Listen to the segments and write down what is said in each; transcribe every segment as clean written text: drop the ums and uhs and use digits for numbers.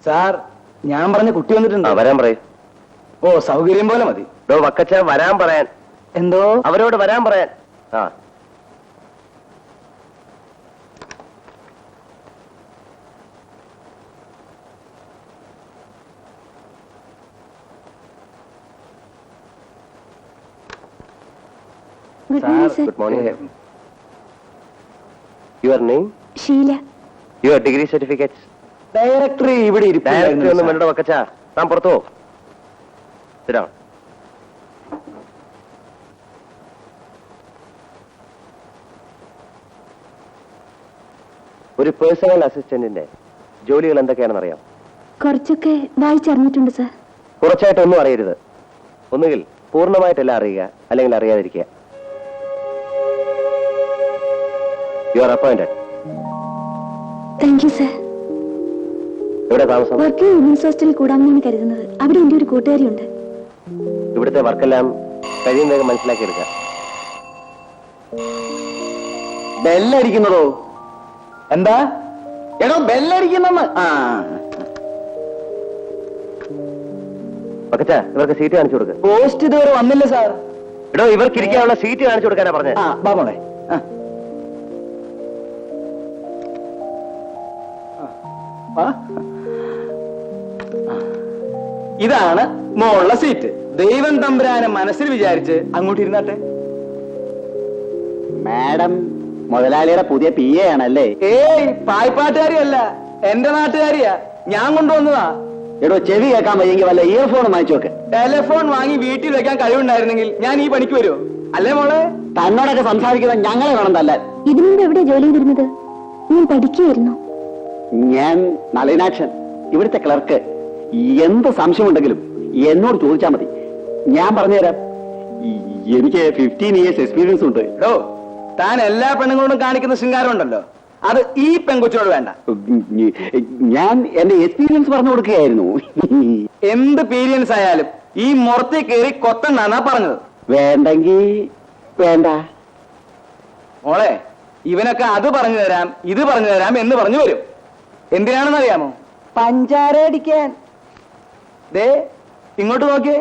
Sir, ഞാൻ പറഞ്ഞ കുട്ടി വന്നിട്ടുണ്ട്. വരാൻ പറയൂ. ഓ, സൗകര്യം പോലെ മതി. വക്കച്ച വരാൻ പറയാൻ. എന്തോ അവരോട് വരാൻ പറയാൻ. Good morning. Your name? Sheila. Your degree certificates? Directory ഇവിടെ ഡയറക്ടറി ഒന്നും വേണ്ട വക്കച്ച. താൻ പുറത്തു പോ. Sit down. ഒരു പേഴ്സണൽ അസിസ്റ്റന്റിന്റെ ജോലികൾ എന്തൊക്കെയാണെന്ന് അറിയാം? കുറച്ചൊക്കെ വായിച്ചറിഞ്ഞിട്ടുണ്ട് സർ. കുറച്ചായിട്ടൊന്നും അറിയരുത്. ഒന്നുകിൽ പൂർണ്ണമായിട്ടെല്ലാം അറിയുക, അല്ലെങ്കിൽ അറിയാതിരിക്കുക. You are appointed. Thank you sir. എവിടെ താമസം? വർക്ക് വുമൻസ് ഹോസ്റ്റലിൽ കൂടാമെന്നാണ് കരുതുന്നത്. അവിടെ എന്റെ ഒരു കൂട്ടുകാരിയുണ്ട്. ഇവിടുത്തെ വർക്കെല്ലാം കഴിയും വേഗം മനസ്സിലാക്കിയെടുക്കുക. ബെല്ലടിക്കുന്നതോ? എന്താ എടോ ബെല്ലടിക്കുന്നെന്ന്? വക്കച്ച, ഇവർക്ക് സീറ്റ് കാണിച്ചു കൊടുക്കുക. പോസ്റ്റ് ഇതുവരെ വന്നില്ല സാർ. എടോ, ഇവർക്ക് ഇരിക്കാനുള്ള സീറ്റ് കാണിച്ചു കൊടുക്കാനാ പറഞ്ഞത്. ബാബോളെ, ഇതാണ് മോളുടെ സീറ്റ്. ദൈവം തമ്പുരാനെ മനസ്സിൽ വിചാരിച്ച് അങ്ങോട്ട് ഇരുന്നാട്ടെ. മാഡം മുതലാളിയുടെ പുതിയ പി എ ആണല്ലേ? ഏയ്, പായ്പാട്ടുകാരിയല്ല, എന്റെ നാട്ടുകാരിയാ. ഞാൻ കൊണ്ടുവന്നതാ. എടോ, ചെവി കേൾക്കാൻ വയ്യെങ്കിൽ വല്ല ഇയർഫോൺ വാങ്ങിച്ചു നോക്ക്. ടെലിഫോൺ വാങ്ങി വീട്ടിൽ വെക്കാൻ കഴിവുണ്ടായിരുന്നെങ്കിൽ ഞാൻ ഈ പണിക്ക് വരുമോ? അല്ലേ മോളെ? തന്നോടൊക്കെ സംസാരിക്കുന്ന ഞങ്ങളെ വേണം തല്ലാൻ. ഇതിനു മുമ്പ് എവിടെ ജോലി ചെയ്തിരുന്നത്? ഞാൻ പഠിക്കുകയായിരുന്നു. ഞാൻ നളിനാക്ഷൻ, ഇവിടുത്തെ ക്ലർക്ക്. എന്ത് സംശയമുണ്ടെങ്കിലും എന്നോട് ചോദിച്ചാൽ മതി, ഞാൻ പറഞ്ഞുതരാം. എനിക്ക് 15 years എക്സ്പീരിയൻസ് ഉണ്ട്. താൻ എല്ലാ പെണ്ണുങ്ങളോടും കാണിക്കുന്ന ശൃംഗാരം ഉണ്ടല്ലോ, അത് ഈ പെൺകൊച്ചിനോട് വേണ്ട. ഞാൻ എന്റെ എക്സ്പീരിയൻസ് പറഞ്ഞു കൊടുക്കുകയായിരുന്നു. എന്ത് പീരിയൻസ് ആയാലും ഈ മുറത്തെ കയറി കൊത്തന്നാ പറഞ്ഞത്. വേണ്ടെങ്കി വേണ്ട. മോളെ, ഇവനൊക്കെ അത് പറഞ്ഞു തരാം, ഇത് പറഞ്ഞു തരാം എന്ന് പറഞ്ഞു വരും. എന്തിനാണെന്ന് അറിയാമോ? പഞ്ചാര അടിക്കാൻ. ദേ ഇങ്ങോട്ട് നോക്കിയേ.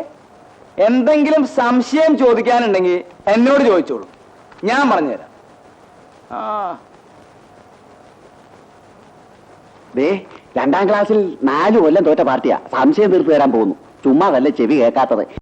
എന്തെങ്കിലും സംശയം ചോദിക്കാനുണ്ടെങ്കിൽ എന്നോട് ചോദിച്ചോളൂ, ഞാൻ പറഞ്ഞുതരാം. ദേ, 2ാം ക്ലാസ്സിൽ 4 കൊല്ലം തോറ്റ പാർട്ടിയാ സംശയം തീർത്തു തരാൻ പോകുന്നു. ചുമ്മാ വല്ല ചെവി കേൾക്കാത്തത്.